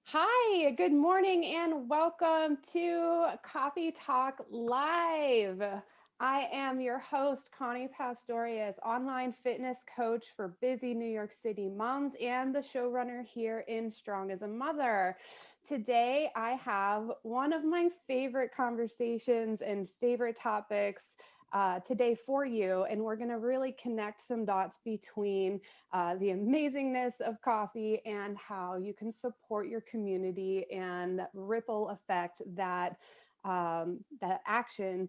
Hi, good morning, and welcome to Coffee Talk Live. I am your host, Connie Pastorius, online fitness coach for busy New York City moms and the showrunner here in Strong as a Mother. Today, I have one of my favorite conversations and favorite topics today for you, and we're going to really connect some dots between the amazingness of coffee and how you can support your community and ripple effect that action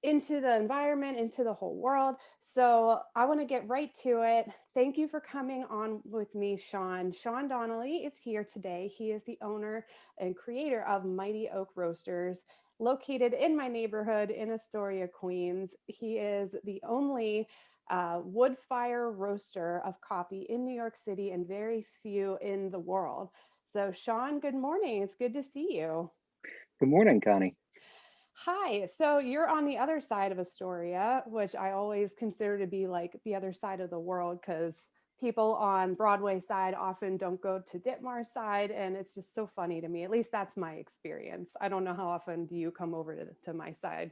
into the environment, into the whole world. So I want to get right to it. Thank you for coming on with me, Sean. Sean Donnelly is here today. He is the owner and creator of Mighty Oak Roasters, located in my neighborhood in Astoria, Queens. He is the only wood fire roaster of coffee in New York City and very few in the world. So, Sean, good morning. It's good to see you. Good morning, Connie. Hi. So you're on the other side of Astoria, which I always consider to be like the other side of the world because people on Broadway side often don't go to Ditmar side. And it's just so funny to me. At least that's my experience. I don't know how often do you come over to my side.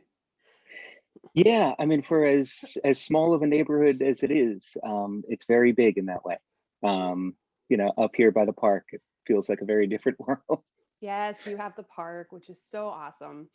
Yeah, I mean, for as small of a neighborhood as it is, it's very big in that way. Up here by the park, it feels like a very different world. Yes, you have the park, which is so awesome.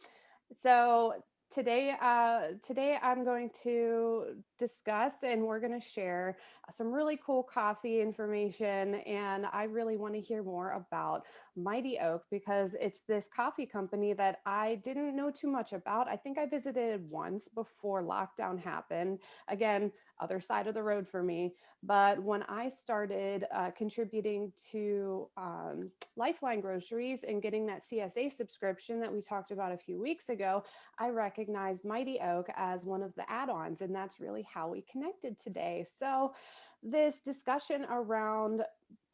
So today I'm going to discuss and we're going to share some really cool coffee information. And I really want to hear more about Mighty Oak because it's this coffee company that I didn't know too much about. I think I visited once before lockdown happened. Again, other side of the road for me. But when I started contributing to Lifeline Groceries and getting that CSA subscription that we talked about a few weeks ago, I recognized Mighty Oak as one of the add ons. And that's really how we connected today. So, this discussion around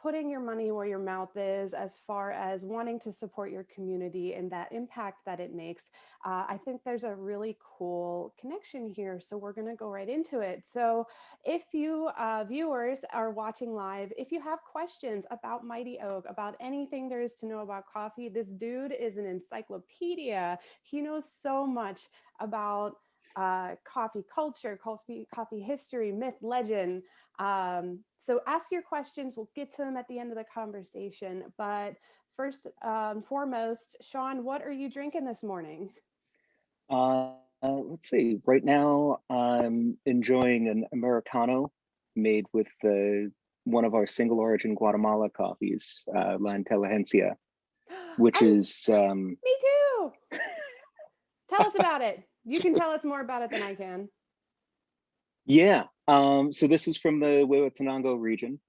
putting your money where your mouth is as far as wanting to support your community and that impact that it makes, I think there's a really cool connection here. So, we're going to go right into it. So, if you viewers are watching live, if you have questions about Mighty Oak, about anything there is to know about coffee, this dude is an encyclopedia. He knows so much about coffee culture, coffee history, myth, legend. So ask your questions. We'll get to them at the end of the conversation. But first, foremost, Sean, what are you drinking this morning? Let's see. Right now, I'm enjoying an Americano made with one of our single origin Guatemala coffees, La Inteligencia, which I, is me too. Tell us about it. You can tell us more about it than I can. yeah. So this is from the Huehuetenango region,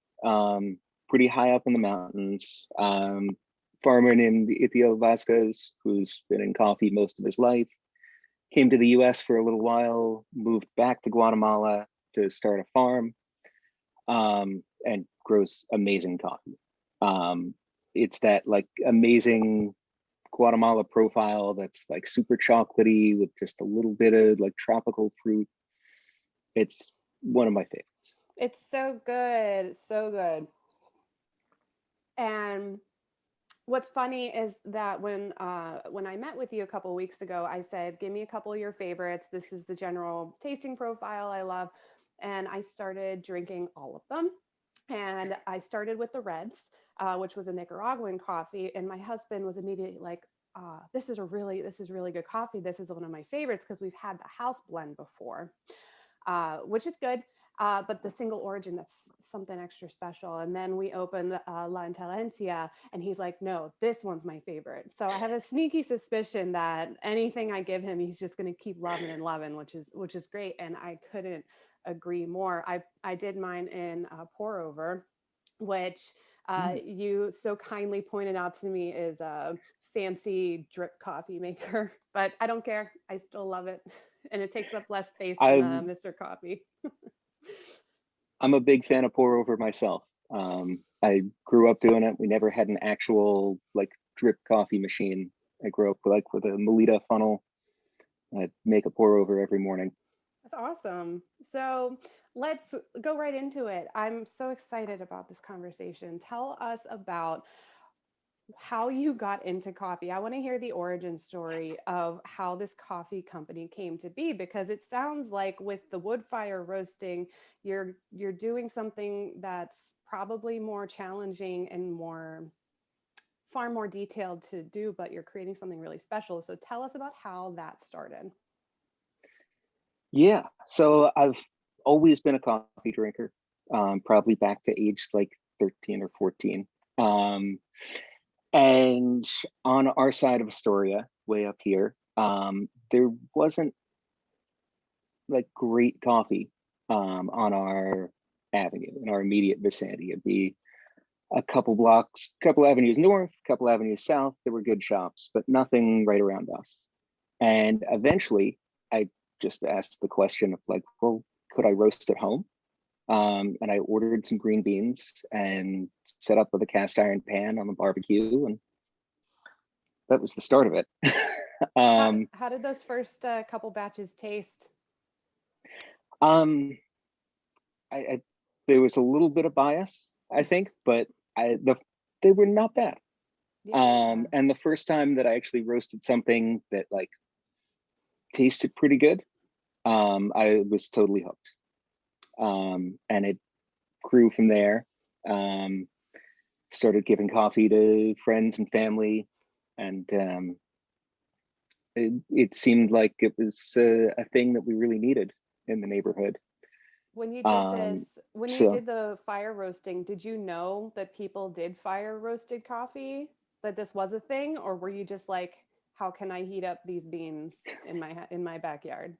pretty high up in the mountains. Farmer named Itiel Vasquez, who's been in coffee most of his life, came to the US for a little while, moved back to Guatemala to start a farm, and grows amazing coffee. It's that like amazing Guatemala profile that's like super chocolatey with just a little bit of like tropical fruit. It's one of my favorites. It's so good, so good. And what's funny is that when I met with you a couple of weeks ago, I said, "Give me a couple of your favorites. This is the general tasting profile I love," and I started drinking all of them. And I started with the Reds, which was a Nicaraguan coffee, and my husband was immediately like, this is really good coffee. This is one of my favorites because we've had the house blend before, which is good. But the single origin, that's something extra special. And then we opened La Inteligencia, and he's like, no, this one's my favorite. So I have a sneaky suspicion that anything I give him, he's just going to keep loving and loving, which is great. And I couldn't agree more. I did mine in pour over, which Mm. you so kindly pointed out to me is a fancy drip coffee maker, but I don't care. I still love it. And it takes up less space than I'm Mr. Coffee. I'm a big fan of pour over myself. I grew up doing it. We never had an actual like drip coffee machine. I grew up like with a Melita funnel. I'd make a pour over every morning. That's awesome. So let's go right into it. I'm so excited about this conversation. Tell us about how you got into coffee. I want to hear the origin story of how this coffee company came to be, because it sounds like with the wood fire roasting, you're doing something that's probably more challenging and more far more detailed to do, but you're creating something really special. So tell us about how that started. Yeah, so I've always been a coffee drinker, probably back to age like 13 or 14. Um, and on our side of Astoria, way up here, there wasn't like great coffee on our avenue in our immediate vicinity. It'd be a couple blocks, couple avenues north, couple avenues south. There were good shops, but nothing right around us. And eventually, I just asked the question of like, well, could I roast at home? And I ordered some green beans and set up with a cast iron pan on the barbecue, and that was the start of it. How did those first couple batches taste? um, I there was a little bit of bias, I think, but they were not bad. Yeah. And the first time that I actually roasted something that like tasted pretty good, I was totally hooked. And it grew from there. Um, Started giving coffee to friends and family, and it seemed like it was a thing that we really needed in the neighborhood. Um, When you so did the fire roasting, did you know that people did fire roasted coffee? That this was a thing, or were you just like, how can I heat up these beans in my backyard?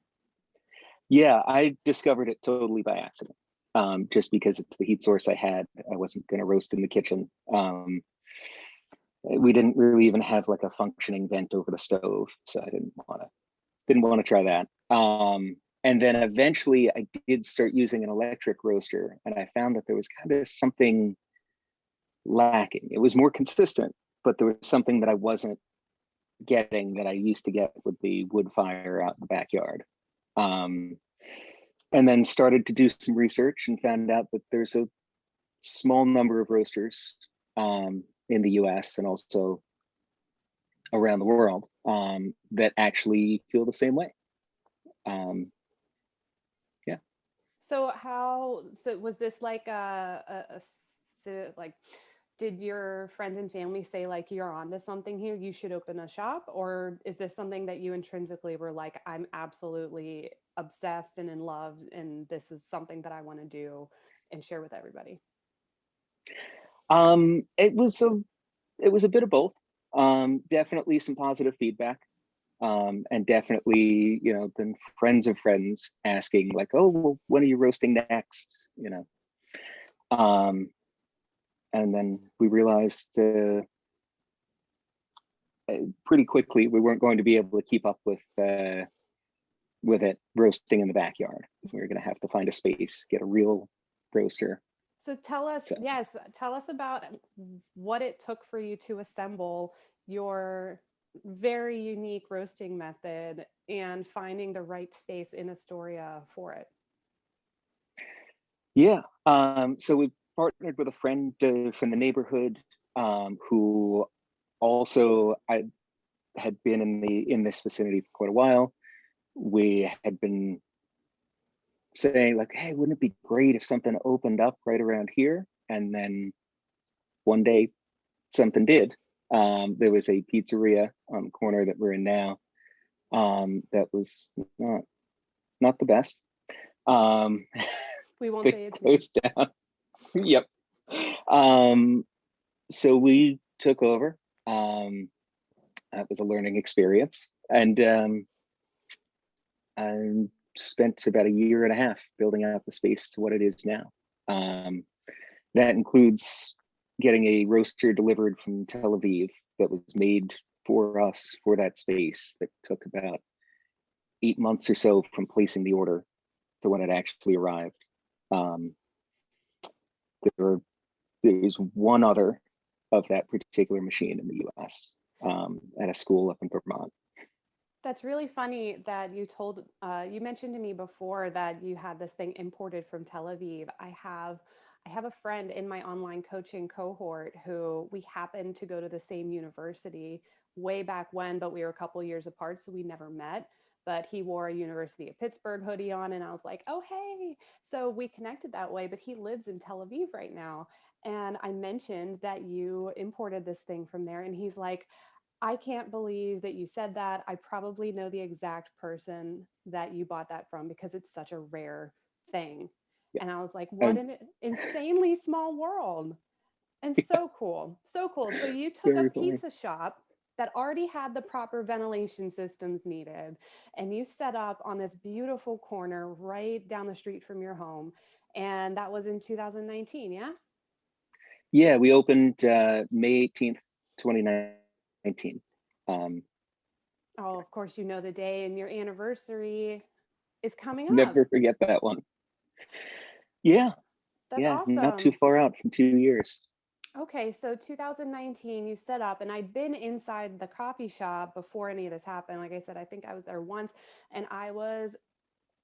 yeah, I discovered it totally by accident. Just because it's the heat source I had, I wasn't going to roast in the kitchen. We didn't really even have like a functioning vent over the stove, so I didn't want to try that. And then eventually I did start using an electric roaster, and I found that there was kind of something lacking. It was more consistent, but there was something that I wasn't getting that I used to get with the wood fire out in the backyard. Um, and then started to do some research and found out that there's a small number of roasters in the US and also around the world that actually feel the same way. Um, yeah. So was this like like, did your friends and family say like, you're onto something here, you should open a shop? Or is this something that you intrinsically were like, I'm absolutely obsessed and in love, and this is something that I want to do and share with everybody? Um, it was a it was a bit of both. Definitely some positive feedback. And definitely, then friends of friends asking like, "Oh, well, when are you roasting next?" Um, and then we realized pretty quickly we weren't going to be able to keep up with it roasting in the backyard. We were going to have to find a space, get a real roaster. So tell us, So, yes, tell us about what it took for you to assemble your very unique roasting method and finding the right space in Astoria for it. yeah. So we partnered with a friend from the neighborhood who also I had been in this vicinity for quite a while. We had been saying like, "Hey, wouldn't it be great if something opened up right around here?" And then one day something did. There was a pizzeria on the corner that we're in now that was not the best. Um, We won't they say its name. closed down. Yep. Um, so we took over. Um, that was a learning experience, and I spent about a year and a half building out the space to what it is now. Um, that includes getting a roaster delivered from Tel Aviv that was made for us for that space. That took about 8 months or so from placing the order to when it actually arrived. Um, there, there was one other of that particular machine in the US at a school up in Vermont. That's really funny that you mentioned to me before that you had this thing imported from Tel Aviv. I have I have a friend in my online coaching cohort who we happened to go to the same university way back when, but we were a couple years apart, so we never met. But he wore a University of Pittsburgh hoodie on, and I was like, oh, hey. So we connected that way, but he lives in Tel Aviv right now. And I mentioned that you imported this thing from there, and he's like, I can't believe that you said that. I probably know the exact person that you bought that from because it's such a rare thing. Yeah. And I was like, what And an insanely small world. And so cool. So cool. So you took a very funny. pizza shop that already had the proper ventilation systems needed, and you set up on this beautiful corner right down the street from your home. And that was in 2019, yeah? Yeah, we opened May 18th, 2019. Um, Oh, of course, you know the day, and your anniversary is coming up. Never forget that one. Yeah, That's yeah, not too awesome. far out from 2 years. Okay, so 2019, you set up, and I'd been inside the coffee shop before any of this happened. Like I said, I think I was there once, and I was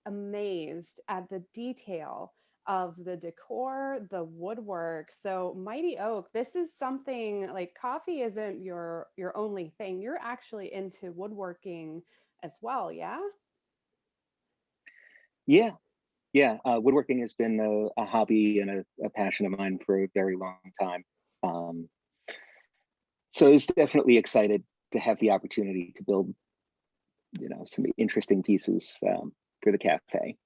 amazed at the detail of the decor, the woodwork. So Mighty Oak, this is something like coffee isn't your only thing. You're actually into woodworking as well, yeah? Yeah, yeah. Woodworking has been a hobby and a passion of mine for a very long time. Um, so I was definitely excited to have the opportunity to build, some interesting pieces for the cafe.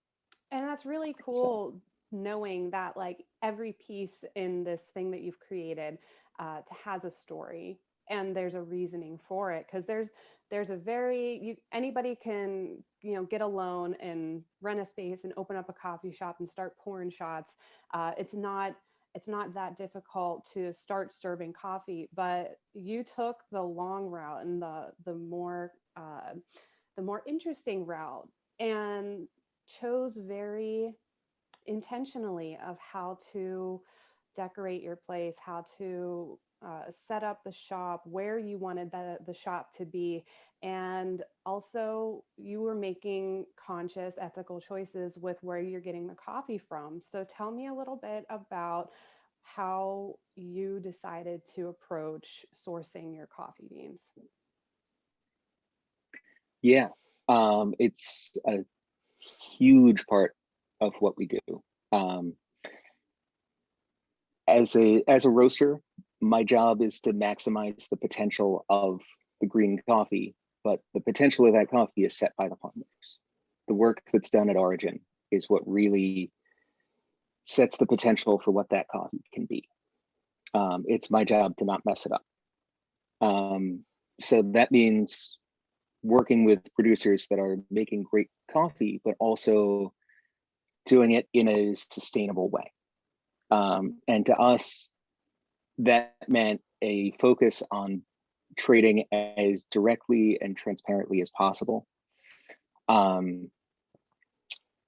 And that's really So cool knowing that like every piece in this thing that you've created has a story and there's a reasoning for it because there's a very anybody can get a loan and rent a space and open up a coffee shop and start pouring shots. It's not that difficult to start serving coffee, but you took the long route and the more interesting route and chose very intentionally of how to decorate your place, how to set up the shop, where you wanted the shop to be. And also, you were making conscious, ethical choices with where you're getting the coffee from. So, tell me a little bit about how you decided to approach sourcing your coffee beans. yeah, it's a huge part of what we do. Um, as a roaster, my job is to maximize the potential of the green coffee, but the potential of that coffee is set by the farmers. The work that's done at origin is what really sets the potential for what that coffee can be. It's my job to not mess it up. Um, so that means working with producers that are making great coffee, but also doing it in a sustainable way. And to us, that meant a focus on trading as directly and transparently as possible. Um,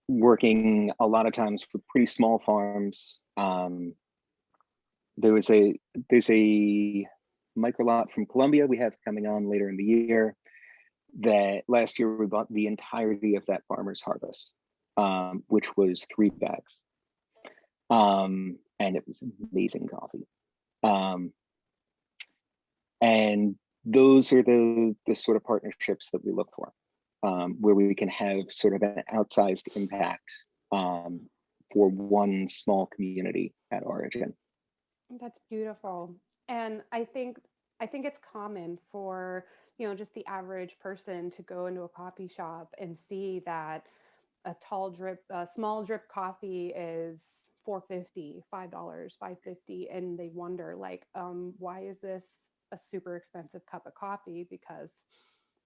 Working a lot of times with pretty small farms. There was a there's a micro lot from Colombia we have coming on later in the year. That last year we bought the entirety of that farmer's harvest, which was 3 bags, and it was amazing coffee. Um, and those are the sort of partnerships that we look for, where we can have sort of an outsized impact um, for one small community at origin. That's beautiful. And I think it's common for, just the average person to go into a coffee shop and see that a small drip coffee is 450, $5, 550, and they wonder like why is this a super expensive cup of coffee because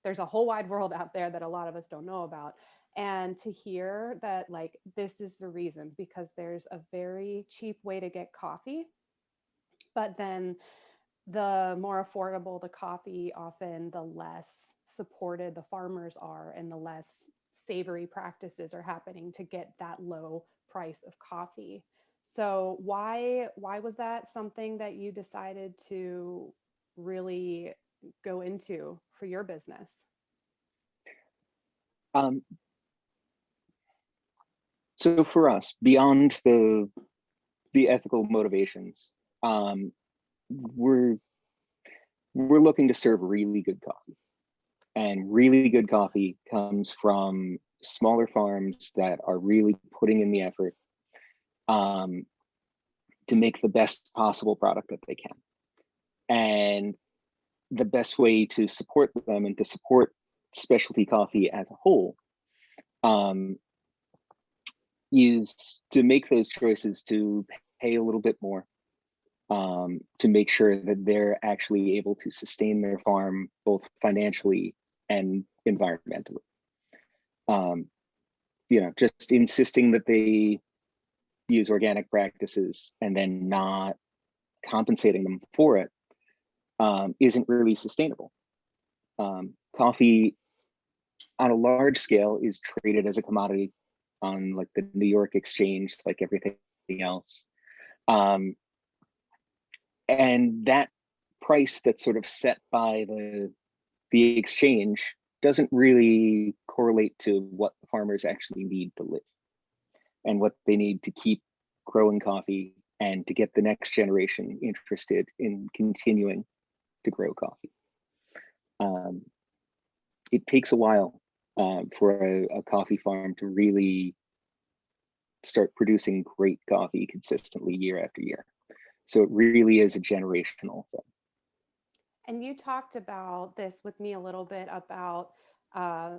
there's a whole wide world out there that a lot of us don't know about. And to hear that like this is the reason because there's a very cheap way to get coffee, but then the more affordable the coffee, often the less supported the farmers are and the less savory practices are happening to get that low price of coffee. So why was that something that you decided to really go into for your business? Um, so for us, beyond the ethical motivations. Um, we're looking to serve really good coffee, and really good coffee comes from smaller farms that are really putting in the effort um, to make the best possible product that they can. And the best way to support them and to support specialty coffee as a whole um, is to make those choices to pay a little bit more, to make sure that they're actually able to sustain their farm both financially and environmentally. Um, just insisting that they use organic practices and then not compensating them for it isn't really sustainable. Coffee on a large scale is traded as a commodity on like the New York exchange, like everything else. And that price that's sort of set by the exchange doesn't really correlate to what the farmers actually need to live and what they need to keep growing coffee and to get the next generation interested in continuing to grow coffee. It takes a while for a coffee farm to really start producing great coffee consistently year after year. So it really is a generational thing. And you talked about this with me a little bit about uh,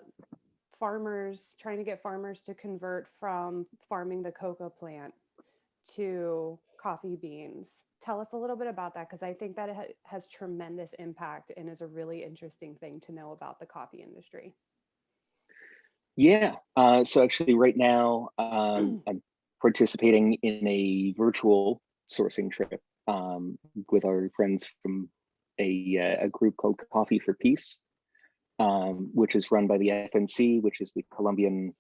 farmers trying to get farmers to convert from farming the cocoa plant to coffee beans. Tell us a little bit about that, because I think that it has tremendous impact and is a really interesting thing to know about the coffee industry. Yeah. So actually, right now, I'm participating in a virtual sourcing trip with our friends from a group called Coffee for Peace, which is run by the FNC, which is the Colombian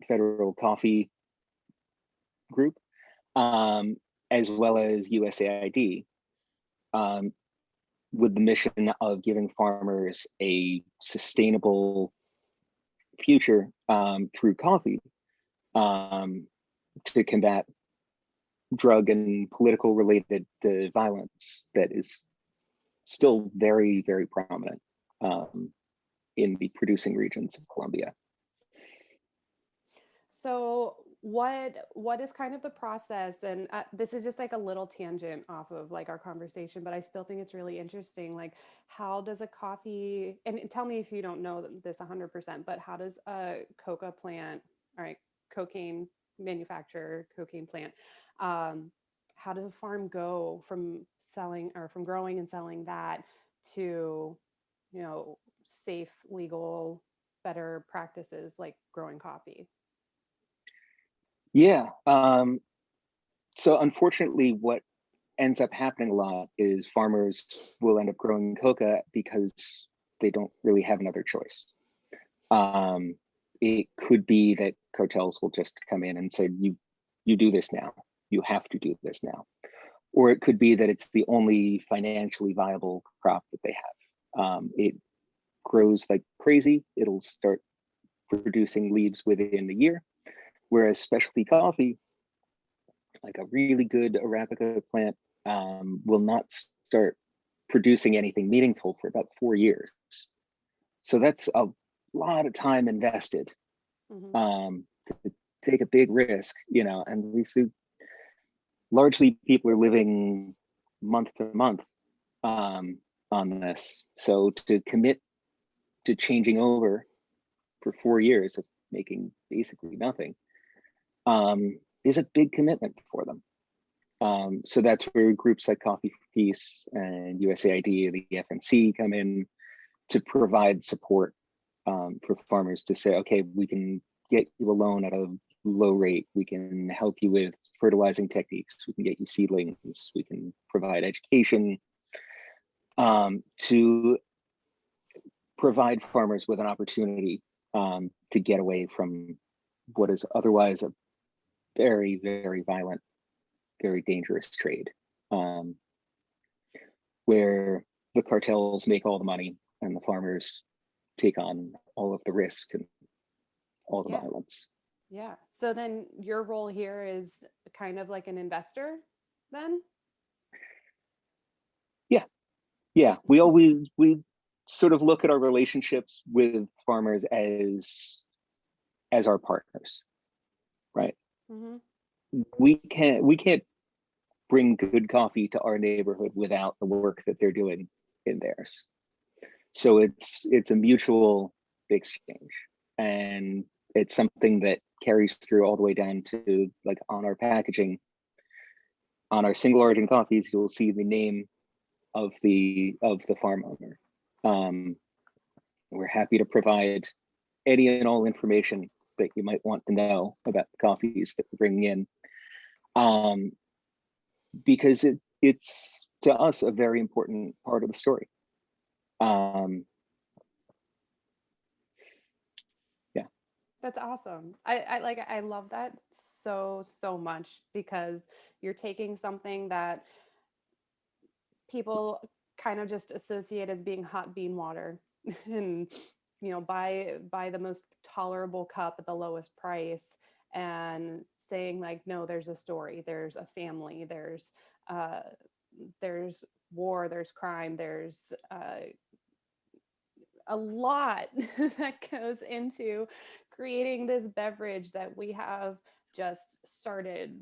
Federal Coffee Group, as well as USAID, with the mission of giving farmers a sustainable future through coffee, to combat drug and political related violence that is still very, very prominent in the producing regions of Colombia. So what is kind of the process? And this is just like a little tangent off of like our conversation, but I still think it's really interesting. Like, how does a coffee, and tell me if you don't know this 100%, but how does a coca plant, all right, cocaine manufacturer, cocaine plant, um, how does a farm go from selling or from growing and selling that to, safe, legal, better practices like growing coffee? Yeah. So unfortunately, what ends up happening a lot is farmers will end up growing coca because they don't really have another choice. Um, it could be that cartels will just come in and say, you do this now. You have to do this now. Or it could be that it's the only financially viable crop that they have. It grows like crazy. It'll start producing leaves within the year. Whereas specialty coffee, like a really good Arabica plant, will not start producing anything meaningful for about 4 years. So that's a lot of time invested Mm-hmm. to take a big risk, and these largely people are living month to month on this. So to commit to changing over for 4 years of making basically nothing is a big commitment for them. So that's where groups like Coffee for Peace and USAID, the FNC come in to provide support for farmers to say, okay, we can get you a loan at a low rate. We can help you with fertilizing techniques. We can get you seedlings. We can provide education to provide farmers with an opportunity to get away from what is otherwise a very, very violent, very dangerous trade, where the cartels make all the money and the farmers take on all of the risk and all the Yeah. violence. Yeah. So then your role here is kind of like an investor then? Yeah, yeah. We sort of look at our relationships with farmers as our partners, right? Mm-hmm. We can't bring good coffee to our neighborhood without the work that they're doing in theirs. So it's a mutual exchange, and it's something that carries through all the way down to, like, on our packaging, on our single origin coffees, you'll see the name of the farm owner. Um, we're happy to provide any and all information that you might want to know about the coffees that we're bringing in, um, because it's to us a very important part of the story. Um, yeah, That's awesome. I love that so much because you're taking something that people kind of just associate as being hot bean water and buy the most tolerable cup at the lowest price and saying like no, there's a story, there's a family, uh there's war, there's crime, there's a lot that goes into creating this beverage that we have just started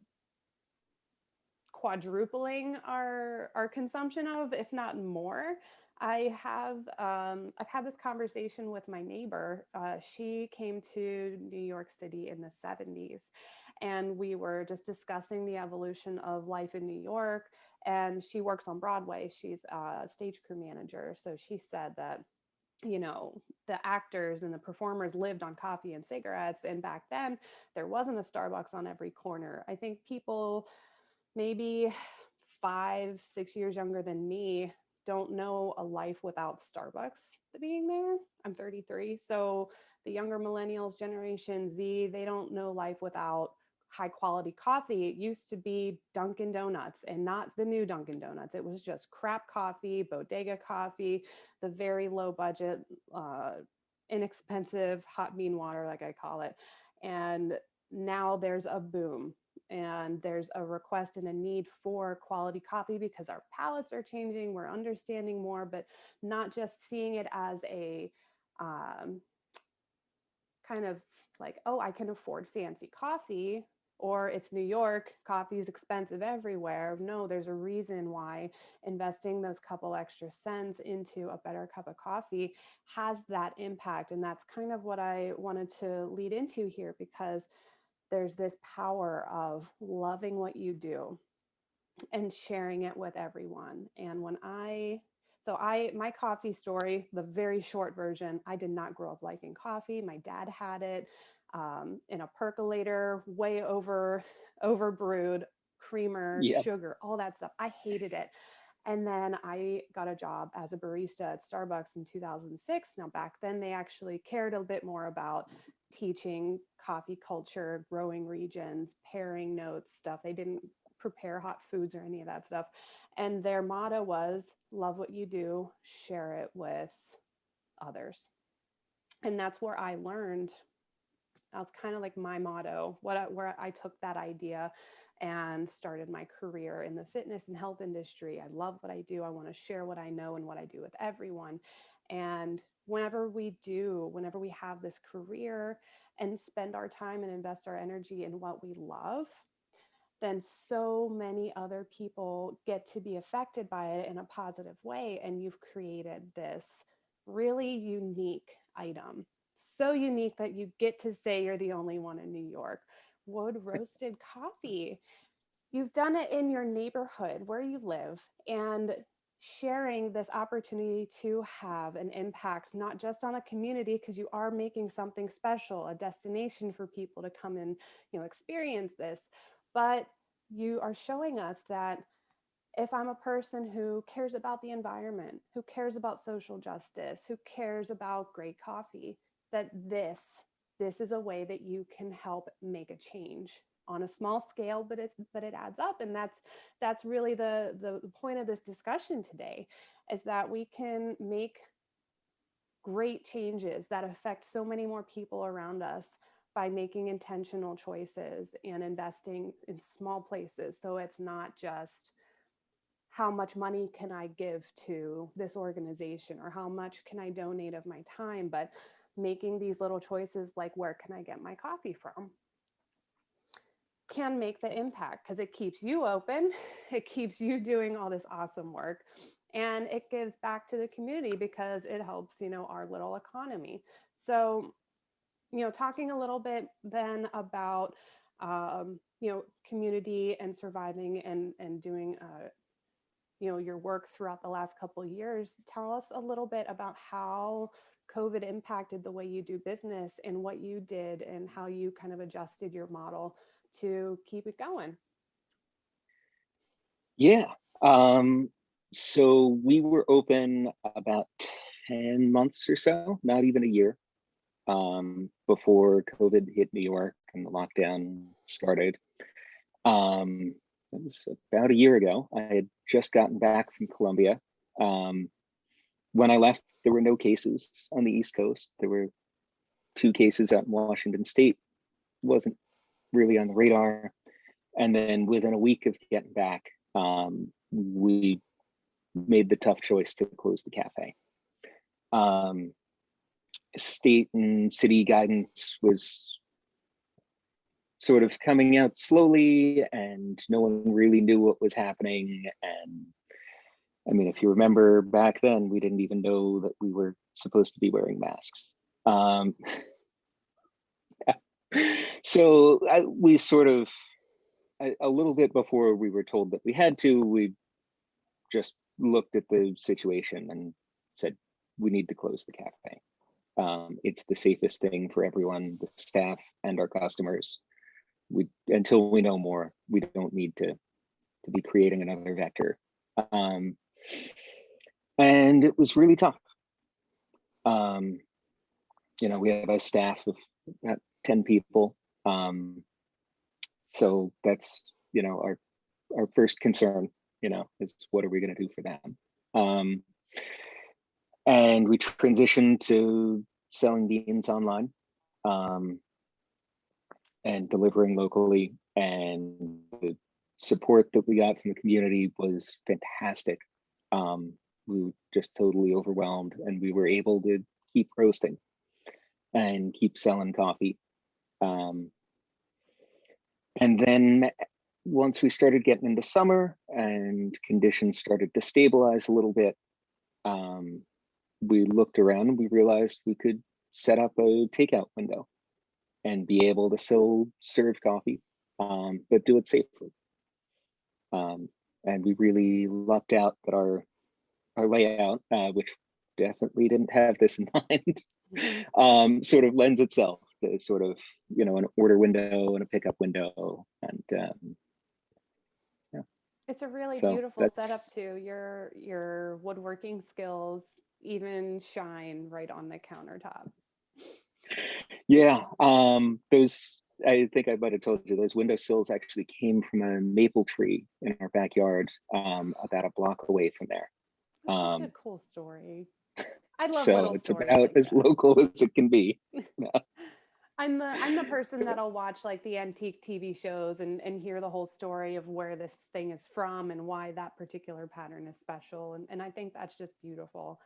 quadrupling our consumption of, if not more. I've had this conversation with my neighbor. She came to New York City in the 70s, and we were just discussing the evolution of life in New York. And she works on Broadway. She's a stage crew manager. So she said that the actors and the performers lived on coffee and cigarettes, and back then there wasn't a Starbucks on every corner. I think people maybe 5, 6 years younger than me don't know a life without Starbucks being there. I'm 33. So the younger millennials, Generation Z, they don't know life without high quality coffee. It used to be Dunkin' Donuts, and not the new Dunkin' Donuts. It was just crap coffee, bodega coffee, the very low budget, uh, inexpensive hot bean water, like I call it. And now there's a boom, and there's a request and a need for quality coffee because our palates are changing. We're understanding more, but not just seeing it as a um, kind of like, oh, I can afford fancy coffee, or it's New York, coffee is expensive everywhere. No, there's a reason why investing those couple extra cents into a better cup of coffee has that impact. And that's kind of what I wanted to lead into here, because there's this power of loving what you do and sharing it with everyone. And my coffee story, the very short version, I did not grow up liking coffee. My dad had it in a percolator, way over brewed, creamer, yeah, sugar, all that stuff. I hated it. And then I got a job as a barista at Starbucks in 2006. Now, back then, they actually cared a bit more about teaching coffee culture, growing regions, pairing notes, stuff. They didn't prepare hot foods or any of that stuff. And their motto was love what you do, share it with others. And that's where I learned. That was kind of like my motto, where I took that idea and started my career in the fitness and health industry. I love what I do. I want to share what I know and what I do with everyone. And whenever we have this career and spend our time and invest our energy in what we love, then so many other people get to be affected by it in a positive way. And you've created this really unique item. So unique that you get to say you're the only one in New York. Wood roasted coffee. You've done it in your neighborhood where you live, and sharing this opportunity to have an impact, not just on a community, because you are making something special, a destination for people to come and experience this, but you are showing us that if I'm a person who cares about the environment, who cares about social justice, who cares about great coffee, that this is a way that you can help make a change on a small scale, but it adds up. And that's really the point of this discussion today, is that we can make great changes that affect so many more people around us by making intentional choices and investing in small places. So it's not just how much money can I give to this organization or how much can I donate of my time, but making these little choices like where can I get my coffee from can make the impact because it keeps you open, it keeps you doing all this awesome work, and it gives back to the community because it helps, our little economy. So, talking a little bit then about community and surviving and doing your work throughout the last couple of years. Tell us a little bit about how COVID impacted the way you do business and what you did and how you kind of adjusted your model to keep it going. Yeah. So we were open about 10 months or so, not even a year, before COVID hit New York and the lockdown started. It was about a year ago. I had just gotten back from Colombia. When I left, there were no cases on the East Coast. There were 2 cases out in Washington State. Wasn't really on the radar. And then within a week of getting back, we made the tough choice to close the cafe. State and city guidance was sort of coming out slowly, and no one really knew what was happening. And I mean, if you remember back then, we didn't even know that we were supposed to be wearing masks. So we sort of, a little bit before we were told that we had to, we just looked at the situation and said, we need to close the cafe. It's the safest thing for everyone, the staff and our customers. Until we know more, we don't need to be creating another vector. And it was really tough. We have a staff of about 10 people. So that's, our first concern, is what are we going to do for them? And we transitioned to selling beans online, and delivering locally, and the support that we got from the community was fantastic. We were just totally overwhelmed, and we were able to keep roasting and keep selling coffee. And then once we started getting into summer and conditions started to stabilize a little bit, we looked around and we realized we could set up a takeout window and be able to still serve coffee, but do it safely. And we really lucked out that our layout, which definitely didn't have this in mind, sort of lends itself to sort of, an order window and a pickup window. And yeah. It's a really So beautiful setup too. Your woodworking skills even shine right on the countertop. Yeah, those, I think I might have told you, those windowsills actually came from a maple tree in our backyard, about a block away from there. That's such a cool story. I love So little it's stories about like as that. local as it can be. Yeah. I'm the person that'll watch like the antique TV shows and hear the whole story of where this thing is from and why that particular pattern is special. And I think that's just beautiful.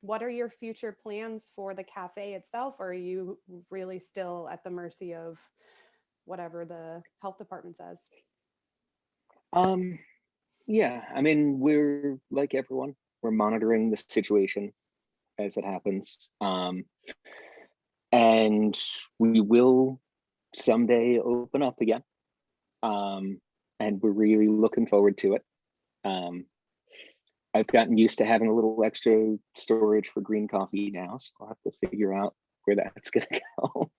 What are your future plans for the cafe itself? Or are you really still at the mercy of whatever the health department says? Yeah, I mean, we're like everyone, we're monitoring the situation as it happens. And we will someday open up again. And we're really looking forward to it. I've gotten used to having a little extra storage for green coffee now, so I'll have to figure out where that's gonna go.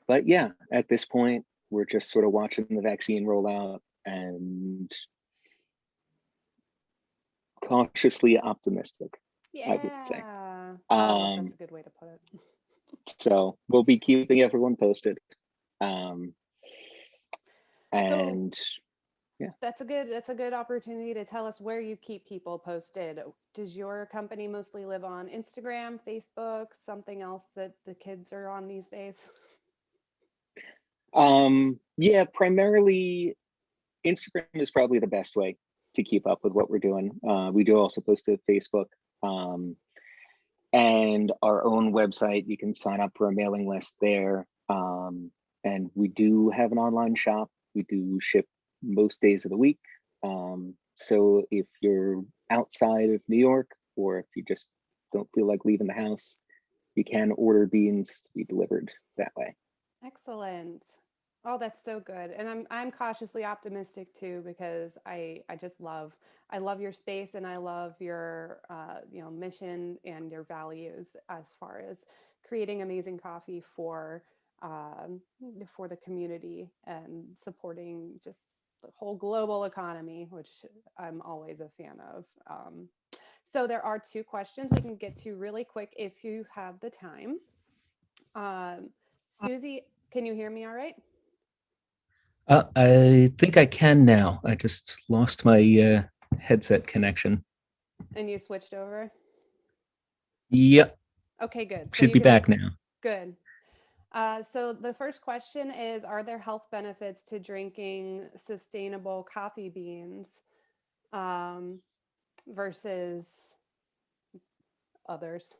But yeah, at this point, we're just sort of watching the vaccine roll out and cautiously optimistic, I would say. Yeah. That's a good way to put it. So we'll be keeping everyone posted. So And Yeah. That's a good opportunity to tell us where you keep people posted. Does your company mostly live on Instagram, Facebook, something else that the kids are on these days? Yeah, primarily Instagram is probably the best way to keep up with what we're doing. We do also post to Facebook, um, and our own website. You can sign up for a mailing list there. And we do have an online shop. We do ship most days of the week. So if you're outside of New York, or if you just don't feel like leaving the house, you can order beans to be delivered that way. Excellent. Oh, that's so good. And I'm cautiously optimistic too because I just I love your space and I love your mission and your values as far as creating amazing coffee um, for the community and supporting just the whole global economy, which I'm always a fan of. So there are two questions we can get to really quick if you have the time. Um, Susie, can you hear me all right? I think I can now. I just lost my headset connection. And you switched over? Yep, Okay, good. So should you be can, back now. good. So the first question is, are there health benefits to drinking sustainable coffee beans um, versus others?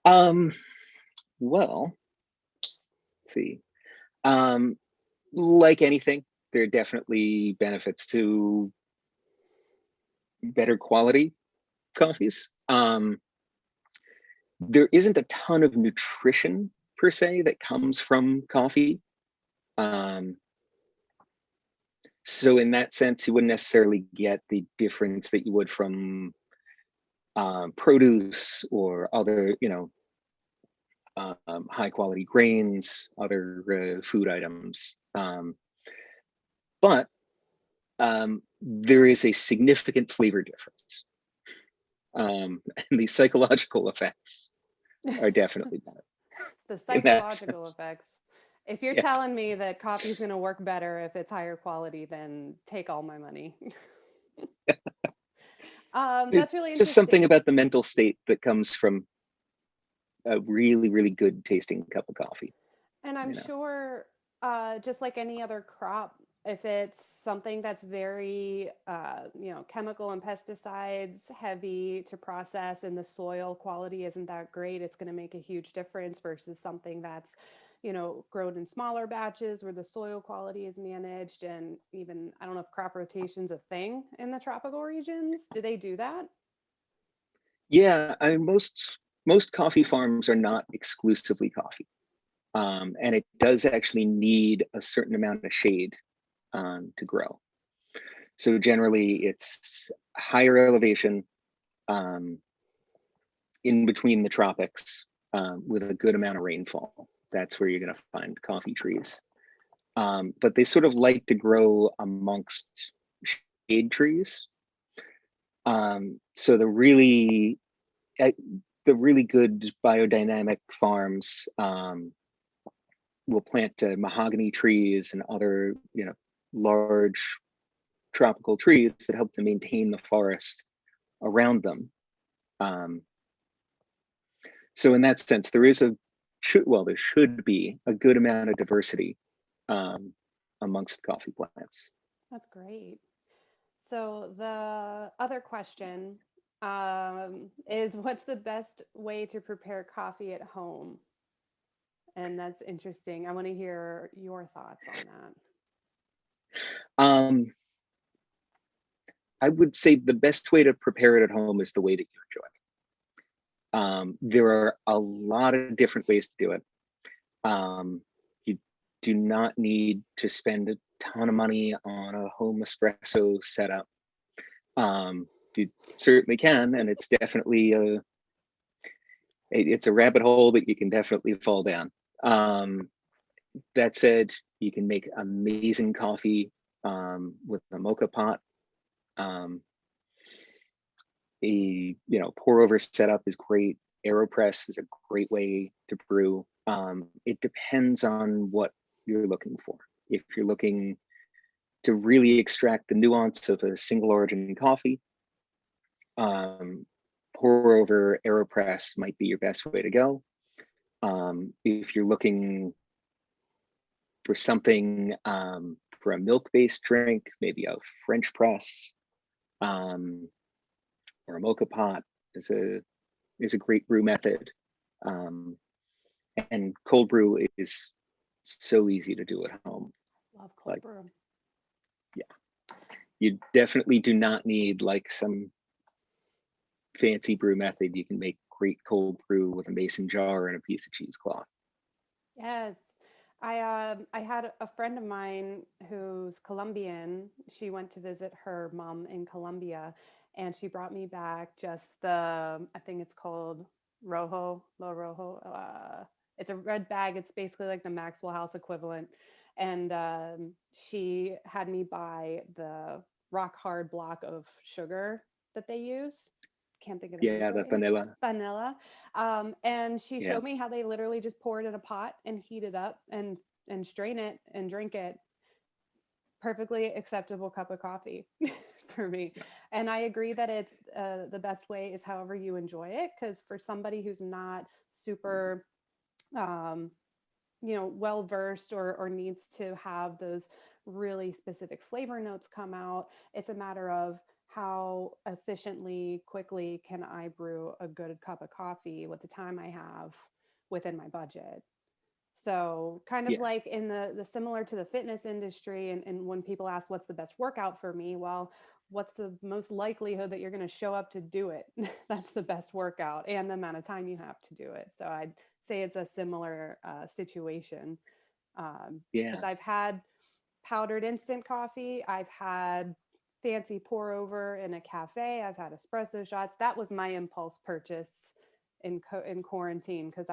Um, well, let's see. Um, like anything, there are definitely benefits to better quality coffees. There isn't a ton of nutrition per se that comes from coffee. Um, so in that sense, you wouldn't necessarily get the difference that you would from produce or other, high quality grains, other food items. But there is a significant flavor difference. And the psychological effects are definitely better The in that psychological sense. effects. If you're Yeah. telling me that coffee is going to work better if it's higher quality, then take all my money. There's That's really just something interesting. about the mental state that comes from a really, really good tasting cup of coffee, And I'm you know. sure, just like any other crop, if it's something that's very, chemical and pesticides heavy to process and the soil quality isn't that great, it's going to make a huge difference versus something that's, grown in smaller batches where the soil quality is managed. And even, I don't know if crop rotation's a thing in the tropical regions. Do they do that? Yeah, I mean, most coffee farms are not exclusively coffee. And it does actually need a certain amount of shade to grow. So generally it's higher elevation, um, in between the tropics, with a good amount of rainfall. That's where you're going to find coffee trees. But they sort of like to grow amongst shade trees. So uh, the really good biodynamic farms will plant mahogany trees and other, large tropical trees that help to maintain the forest around them. Um, so in that sense, there should be a good amount of diversity um, amongst coffee plants. That's great. So the other question is, what's the best way to prepare coffee at home? And that's interesting. I want to hear your thoughts on that. Um, I would say the best way to prepare it at home is the way that you enjoy it. There are a lot of different ways to do it. You do not need to spend a ton of money on a home espresso setup. You certainly can, and it's a rabbit hole that you can definitely fall down. That said, you can make amazing coffee with a mocha pot. Um, pour over setup is great. AeroPress is a great way to brew. It depends on what you're looking for. If you're looking to really extract the nuance of a single origin coffee, pour over AeroPress might be your best way to go. If you're looking for something for a milk-based drink, maybe a French press or a mocha pot is a great brew method. And cold brew is so easy to do at home. Love cold brew. Yeah, you definitely do not need like some fancy brew method. You can make great cold brew with a mason jar and a piece of cheesecloth. Yes. I had a friend of mine who's Colombian. She went to visit her mom in Colombia, and she brought me back just I think it's called Lo Rojo. It's a red bag. It's basically like the Maxwell House equivalent. And she had me buy the rock hard block of sugar that they use. Can't think of the name Yeah, for the it. vanilla. Vanilla. And she Yeah. showed me how they literally just pour it in a pot and heat it up and strain it and drink it. Perfectly acceptable cup of coffee for me. And I agree that it's the best way is however you enjoy it. Because for somebody who's not super, well versed or needs to have those really specific flavor notes come out, it's a matter of how efficiently, quickly can I brew a good cup of coffee with the time I have within my budget. So kind of Yeah. like in the similar to the fitness industry, and when people ask what's the best workout for me, well, what's the most likelihood that you're going to show up to do it? That's the best workout and the amount of time you have to do it. So I'd say it's a similar situation, because Yeah. I've had powdered instant coffee, I've had fancy pour over in a cafe, I've had espresso shots. That was my impulse purchase in quarantine, because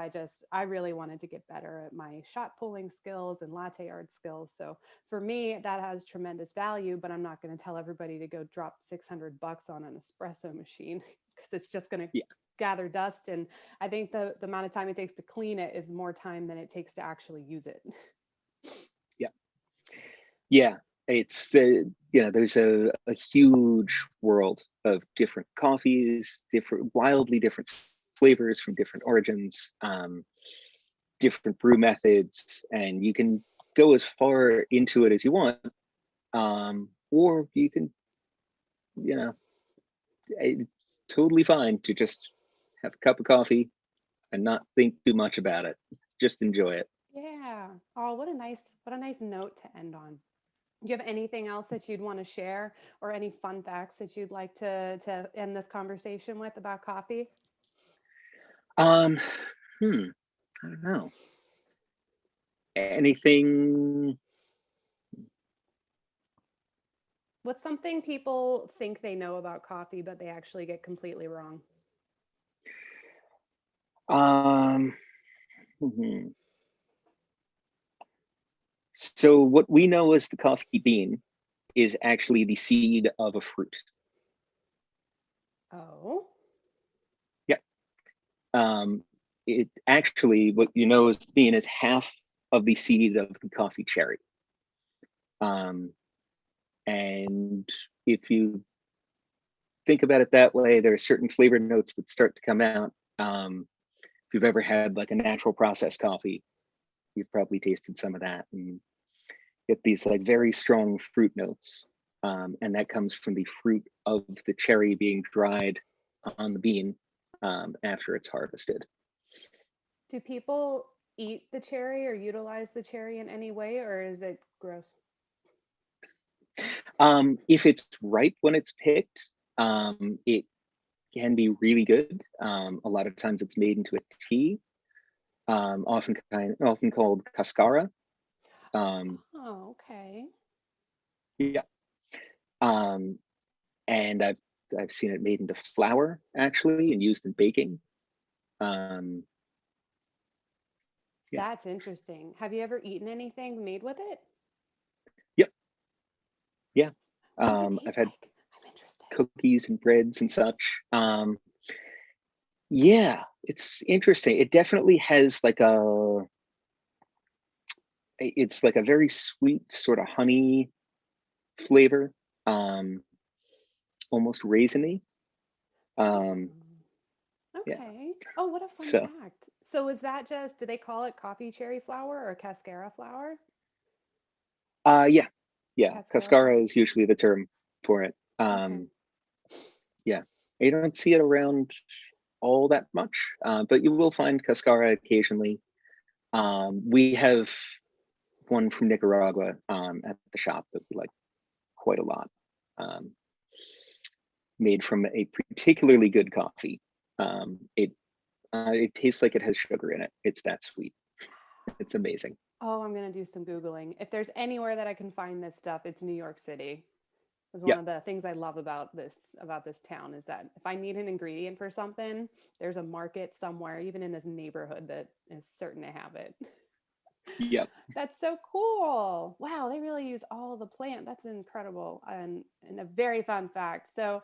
I really wanted to get better at my shot pulling skills and latte art skills. So for me, that has tremendous value, but I'm not going to tell everybody to go drop $600 on an espresso machine because it's just going to Yeah. gather dust. And I think the amount of time it takes to clean it is more time than it takes to actually use it. Yeah. Yeah. It's there's a huge world of different coffees, wildly different flavors from different origins, different brew methods, and you can go as far into it as you want, or you can, it's totally fine to just have a cup of coffee and not think too much about it. Just enjoy it. Yeah. Oh, what a nice note to end on. Do you have anything else that you'd want to share, or any fun facts that you'd like to end this conversation with about coffee? Um, I don't know. Anything? What's something people think they know about coffee, but they actually get completely wrong? Um, hmm. So what we know as the coffee bean is actually the seed of a fruit. Oh, Yeah. It actually, what you know as the bean is half of the seed of the coffee cherry. And if you think about it that way, there are certain flavor notes that start to come out. If you've ever had like a natural process coffee, you've probably tasted some of that and get these like very strong fruit notes. And that comes from the fruit of the cherry being dried on the bean after it's harvested. do people eat the cherry or utilize the cherry in any way, or is it gross? If it's ripe when it's picked, it can be really good. A lot of times it's made into a tea, often called cascara. Oh, okay. Yeah. Um, and I've seen it made into flour actually and used in baking. Um, yeah. That's interesting. Have you ever eaten anything made with it? Yep. Yeah. What does it I've taste had like? I'm interested. cookies and breads and such. Yeah, it's interesting. It definitely has like it's like a very sweet sort of honey flavor, almost raisiny. Um, yeah. Okay. Oh, what a fun So, fact. So is that just, do they call it coffee cherry flower or cascara flower? yeah, yeah. Cascara flower? Cascara is usually the term for it. Okay. Yeah, you don't see it around all that much, but you will find cascara occasionally. We have one from Nicaragua at the shop that we like quite a lot. Um, Made from a particularly good coffee. It tastes like it has sugar in it. It's that sweet. It's amazing. Oh, I'm going to do some Googling. If there's anywhere that I can find this stuff, it's New York City. Is one Yeah, of the things I love about this town is that if I need an ingredient for something, there's a market somewhere, even in this neighborhood, that is certain to have it. yeah. That's so cool. Wow, they really use all the plant. That's incredible and a very fun fact. So,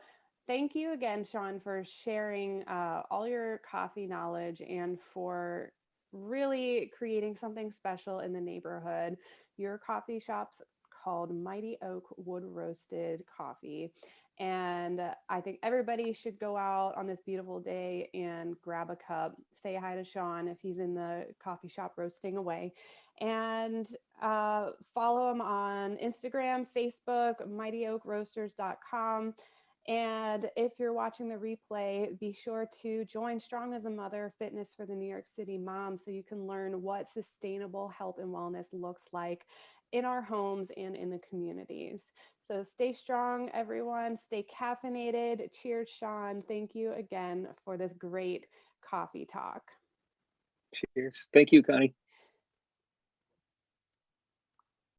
thank you again, Sean, for sharing all your coffee knowledge and for really creating something special in the neighborhood. Your coffee shop's called Mighty Oak Wood Roasted Coffee. And I think everybody should go out on this beautiful day and grab a cup, say hi to Sean if he's in the coffee shop roasting away, and follow him on Instagram, Facebook, mightyoakroasters.com. And if you're watching the replay, be sure to join Strong as a Mother Fitness for the New York City Mom so you can learn what sustainable health and wellness looks like in our homes and in the communities. So stay strong, everyone. Stay caffeinated. Cheers, Sean. Thank you again for this great coffee talk. Cheers. Thank you, Connie.